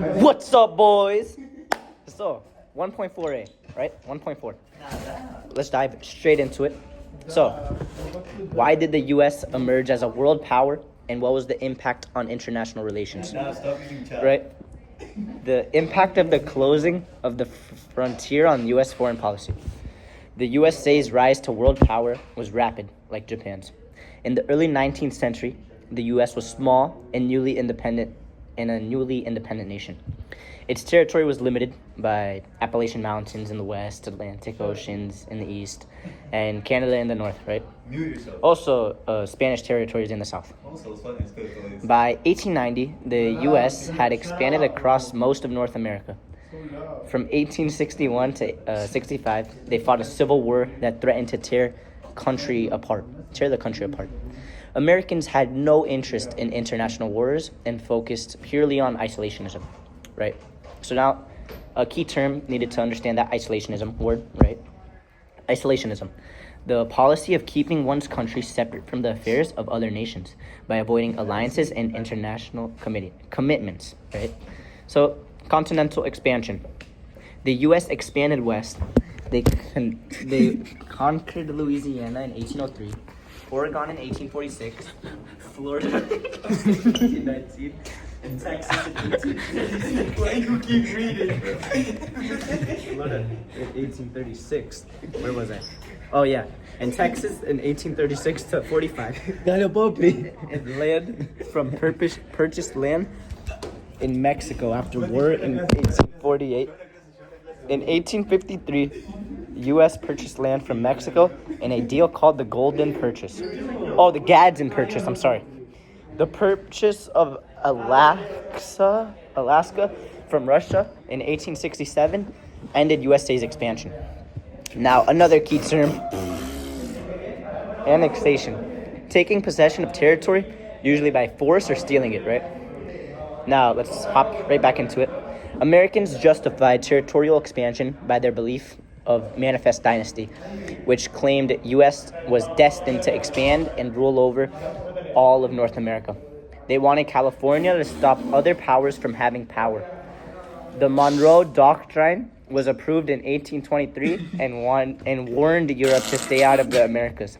What's up, boys? So, 1.4a, right? 1.4. Let's dive straight into it. So, why did the U.S. emerge as a world power, and what was the impact on international relations? Right? The impact of the closing of the frontier on U.S. foreign policy. The USA's rise to world power was rapid, like Japan's. In the early 19th century, the U.S. was small and a newly independent nation. Its territory was limited by Appalachian Mountains in the west, Atlantic Oceans in the east, and Canada in the north, right? Also, Spanish territories in the south. By 1890, the U.S. had expanded across most of North America. From 1861 to 65, they fought a civil war that threatened to tear the country apart. Americans had no interest in international wars and focused purely on isolationism, right? So now, a key term needed to understand that isolationism word, right? Isolationism, the policy of keeping one's country separate from the affairs of other nations by avoiding alliances and international commitments, right? So, continental expansion. The U.S. expanded west. They conquered Louisiana in 1803, Oregon in 1846, Florida in 1819, and Texas in 1836. Why you keep reading? Florida in 1836. Where was I? Oh yeah, and Texas in 1836 to 45. And land from purchased land in Mexico after war in 1848. In 1853, U.S. purchased land from Mexico in a deal called the Golden Purchase. Oh, the Gadsden Purchase, I'm sorry. The purchase of Alaska from Russia in 1867 ended USA's expansion. Now, another key term, annexation. Taking possession of territory, usually by force or stealing it, right? Now, let's hop right back into it. Americans justified territorial expansion by their belief of Manifest Dynasty, which claimed U.S. was destined to expand and rule over all of North America. They wanted California to stop other powers from having power. The Monroe Doctrine was approved in 1823 and warned Europe to stay out of the Americas.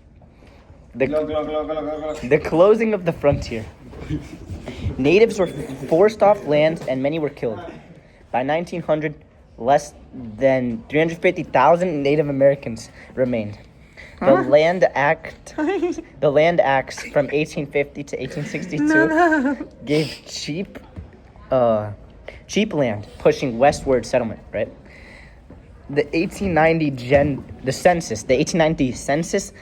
The closing of the frontier. Natives were forced off land and many were killed. By 1900, less than 350,000 Native Americans remained. The Land Acts from 1850 to 1862 gave cheap land, pushing westward settlement, right? The 1890 census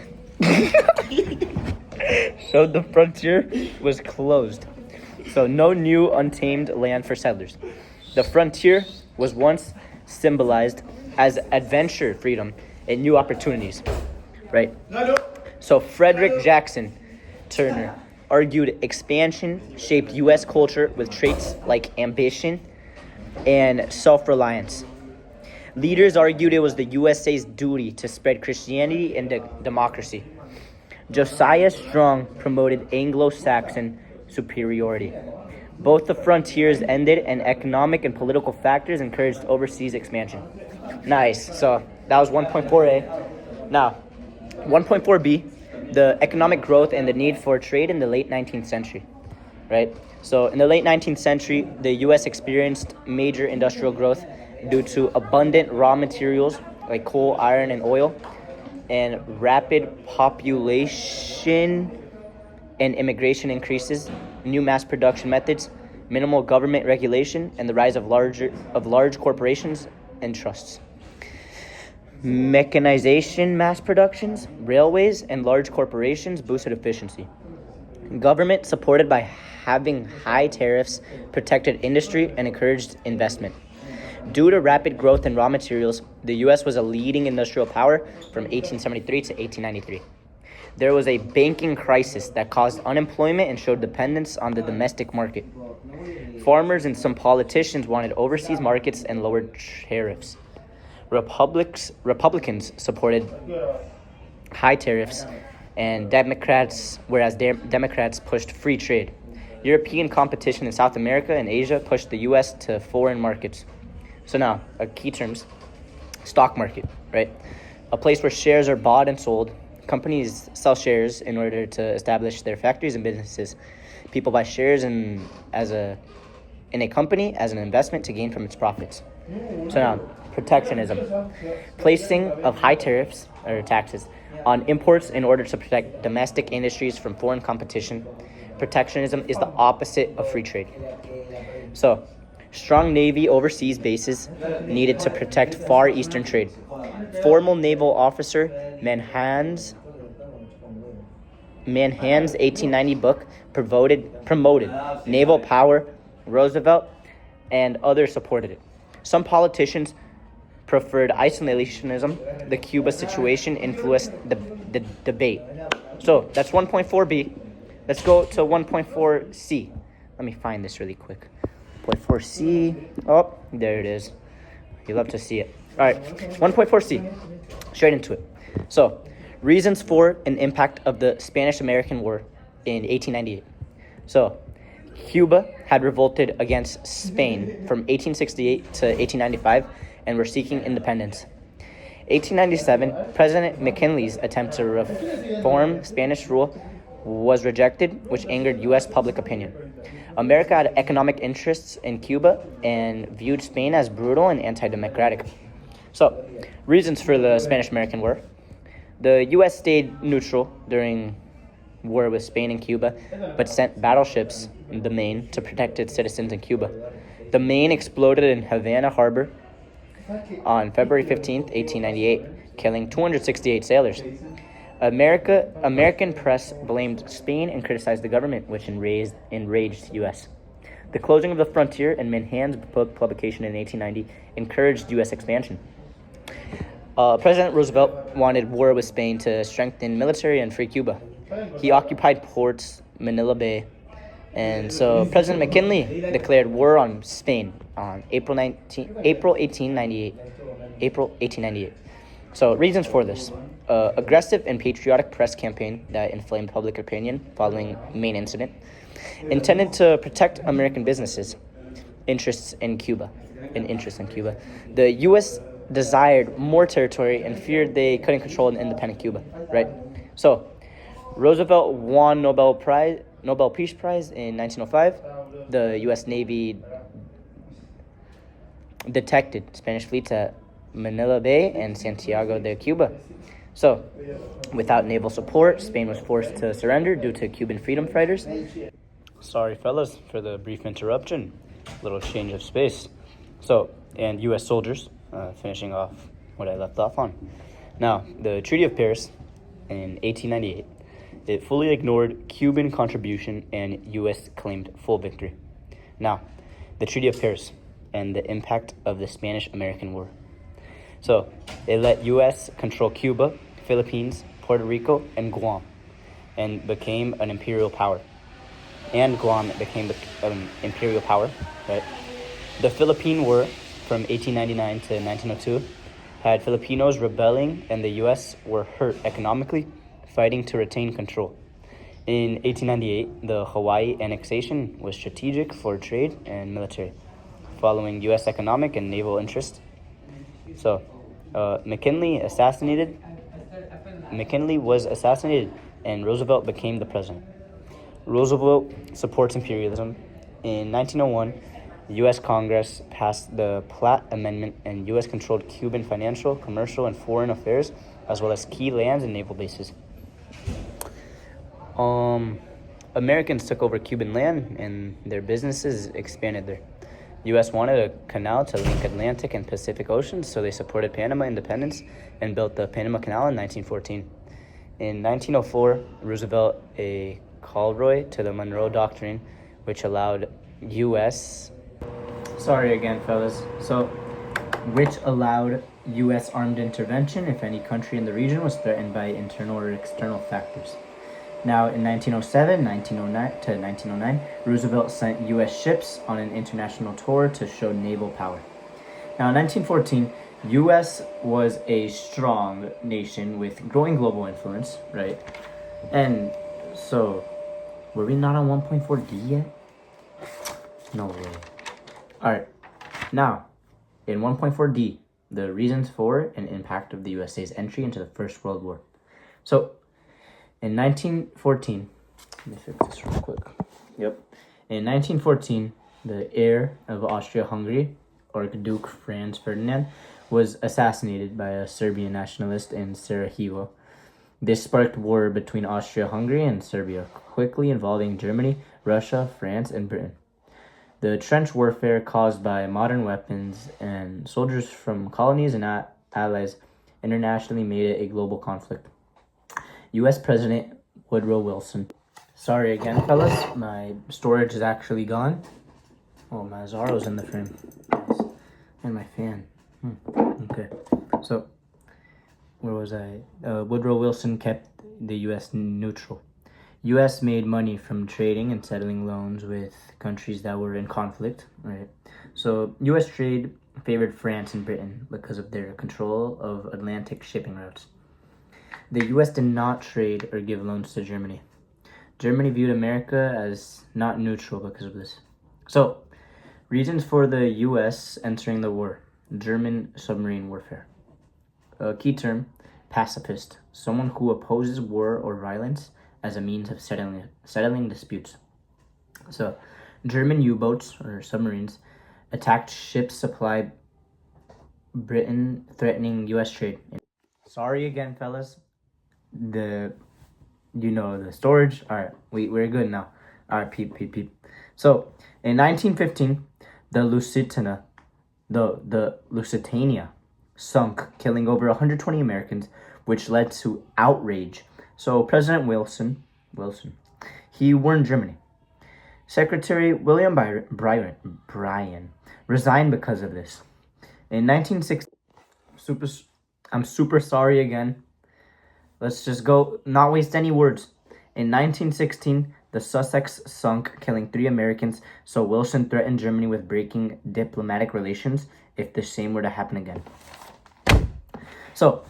showed the frontier was closed. So no new untamed land for settlers. The frontier was once symbolized as adventure, freedom, and new opportunities, right? So Frederick Jackson Turner argued expansion shaped U.S. culture with traits like ambition and self-reliance. Leaders argued it was the USA's duty to spread Christianity and democracy. Josiah Strong promoted Anglo-Saxon superiority. Both the frontiers ended, and economic and political factors encouraged overseas expansion. Nice. So that was 1.4a. Now, 1.4b, the economic growth and the need for trade in the late 19th century, right? So in the late 19th century, the U.S. experienced major industrial growth due to abundant raw materials like coal, iron, and oil, and rapid population and immigration increases, new mass production methods, minimal government regulation, and the rise of large corporations and trusts. Mechanization, mass productions, railways, and large corporations boosted efficiency. Government, supported by having high tariffs, protected industry and encouraged investment. Due to rapid growth in raw materials, the U.S. was a leading industrial power from 1873 to 1893. There was a banking crisis that caused unemployment and showed dependence on the domestic market. Farmers and some politicians wanted overseas markets and lowered tariffs. Republicans supported high tariffs, and Democrats pushed free trade. European competition in South America and Asia pushed the U.S. to foreign markets. So now, key terms, stock market, right? A place where shares are bought and sold. Companies sell shares in order to establish their factories and businesses. People buy shares in a company as an investment to gain from its profits. So now, protectionism. Placing of high tariffs or taxes on imports in order to protect domestic industries from foreign competition. Protectionism is the opposite of free trade. So, strong Navy overseas bases needed to protect Far Eastern trade. Formal naval officer Manhan's 1890 book promoted naval power. Roosevelt and others supported it. Some politicians preferred isolationism. The Cuba situation influenced the debate. So that's 1.4b. Let's go to 1.4c. Let me find this really quick. 1.4c. Oh, there it is. You love to see it. All right, 1.4c. Straight into it. So, reasons for and impact of the Spanish-American War in 1898. So, Cuba had revolted against Spain from 1868 to 1895 and were seeking independence. 1897, President McKinley's attempt to reform Spanish rule was rejected, which angered U.S. public opinion. America had economic interests in Cuba and viewed Spain as brutal and anti-democratic. So, reasons for the Spanish-American War. The U.S. stayed neutral during war with Spain and Cuba, but sent battleships in the Maine to protect its citizens in Cuba. The Maine exploded in Havana Harbor on February 15th, 1898, killing 268 sailors. American press blamed Spain and criticized the government, which enraged U.S. The closing of the frontier and Manhan's book publication in 1890 encouraged U.S. expansion. President Roosevelt wanted war with Spain to strengthen military and free Cuba. He occupied ports, Manila Bay, and so President McKinley declared war on Spain on April 1898. So reasons for this. Aggressive and patriotic press campaign that inflamed public opinion following Maine incident. Intended to protect American businesses' interests in Cuba. The U.S. desired more territory and feared they couldn't control an independent Cuba, right? So, Roosevelt won Nobel Peace Prize in 1905. The U.S. Navy detected Spanish fleets at Manila Bay and Santiago de Cuba. So, without naval support, Spain was forced to surrender due to Cuban freedom fighters. Sorry, fellas, for the brief interruption. Little change of space. So, and U.S. soldiers, finishing off what I left off on. Now, the Treaty of Paris in 1898, it fully ignored Cuban contribution and U.S. claimed full victory. Now, the Treaty of Paris and the impact of the Spanish-American War. So, it let U.S. control Cuba, Philippines, Puerto Rico, and Guam, and became an imperial power. And Guam became an imperial power, right? The Philippine War from 1899 to 1902 had Filipinos rebelling, and the U.S. were hurt economically, fighting to retain control. In 1898, the Hawaii annexation was strategic for trade and military, following U.S. economic and naval interests. So, McKinley was assassinated, and Roosevelt became the president. Roosevelt supports imperialism. In 1901, the U.S. Congress passed the Platt Amendment, and U.S. controlled Cuban financial, commercial, and foreign affairs, as well as key lands and naval bases. Americans took over Cuban land, and their businesses expanded there. The U.S. wanted a canal to link Atlantic and Pacific Oceans, so they supported Panama independence and built the Panama Canal in 1914. In 1904, Roosevelt a Calroy to the Monroe Doctrine, which allowed U.S. Sorry again, fellas. So, which allowed U.S. armed intervention if any country in the region was threatened by internal or external factors. Now, in 1909, Roosevelt sent U.S. ships on an international tour to show naval power. Now, in 1914, U.S. was a strong nation with growing global influence, right? And so, Were we not on 1.4D yet? No way. Alright. Now, in 1.4D, the reasons for and impact of the USA's entry into the First World War. So, in 1914, let me fix this real quick. Yep. In 1914, the heir of Austria-Hungary, Archduke Franz Ferdinand, was assassinated by a Serbian nationalist in Sarajevo. This sparked war between Austria-Hungary and Serbia, quickly involving Germany, Russia, France, and Britain. The trench warfare caused by modern weapons and soldiers from colonies and allies internationally made it a global conflict. U.S. President Woodrow Wilson. Sorry again, fellas. My storage is actually gone. Oh, my Zaro's in the frame. Nice. And my fan. Okay. So, where was I? Woodrow Wilson kept the U.S. neutral. U.S. made money from trading and settling loans with countries that were in conflict, right? So U.S. trade favored France and Britain because of their control of Atlantic shipping routes. The U.S. did not trade or give loans to Germany. Germany viewed America as not neutral because of this. So, reasons for the U.S. entering the war. German submarine warfare. A key term, pacifist. Someone who opposes war or violence as a means of settling disputes. So, German U-boats or submarines attacked ships supplied Britain, threatening U.S. trade. Sorry again, fellas. The storage. All right, we're good now. All right, peep. So, in 1915, the Lusitania sunk, killing over 120 Americans, which led to outrage. So President Wilson, he warned Germany. Secretary William Bryan resigned because of this. In 1960, I'm super sorry again. Let's just go, not waste any words. In 1916, the Sussex sunk, killing 3 Americans, so Wilson threatened Germany with breaking diplomatic relations if the same were to happen again. So,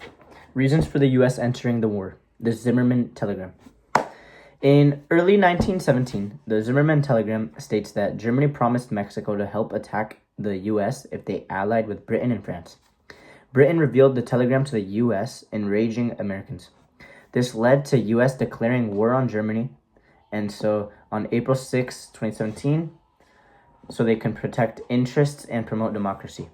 reasons for the U.S. entering the war. The Zimmerman Telegram. In early 1917, the Zimmerman Telegram states that Germany promised Mexico to help attack the U.S. if they allied with Britain and France. Britain revealed the telegram to the U.S., enraging Americans. This led to U.S. declaring war on Germany, and so on April 6, 2017, so they can protect interests and promote democracy.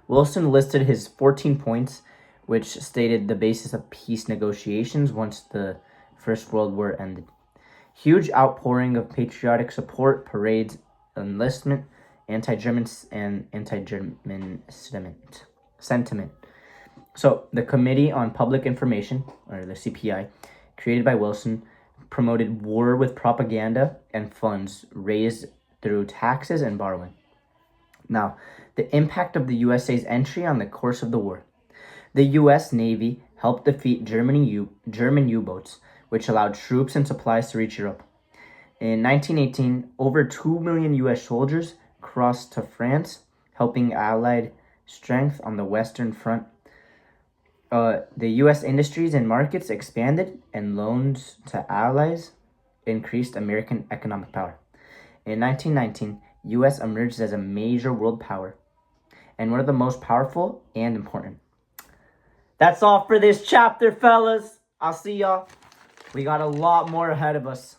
Wilson listed his 14 points, which stated the basis of peace negotiations once the First World War ended. Huge outpouring of patriotic support, parades, enlistment, anti-German sentiment. So, the Committee on Public Information, or the CPI, created by Wilson, promoted war with propaganda and funds raised through taxes and borrowing. Now, the impact of the USA's entry on the course of the war. The U.S. Navy helped defeat German U-boats, which allowed troops and supplies to reach Europe. In 1918, over 2 million U.S. soldiers crossed to France, helping Allied strength on the Western Front. The U.S. industries and markets expanded, and loans to allies increased American economic power. In 1919, U.S. emerged as a major world power, and one of the most powerful and important. That's all for this chapter, fellas. I'll see y'all. We got a lot more ahead of us.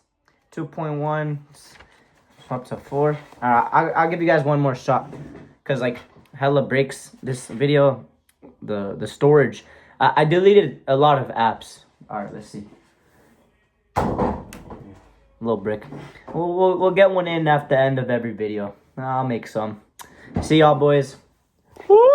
2.1 up to 4. I'll give you guys one more shot, because hella breaks this video. The storage. I deleted a lot of apps. All right, let's see. Little brick. We'll get one in at the end of every video. I'll make some. See y'all, boys. Woo!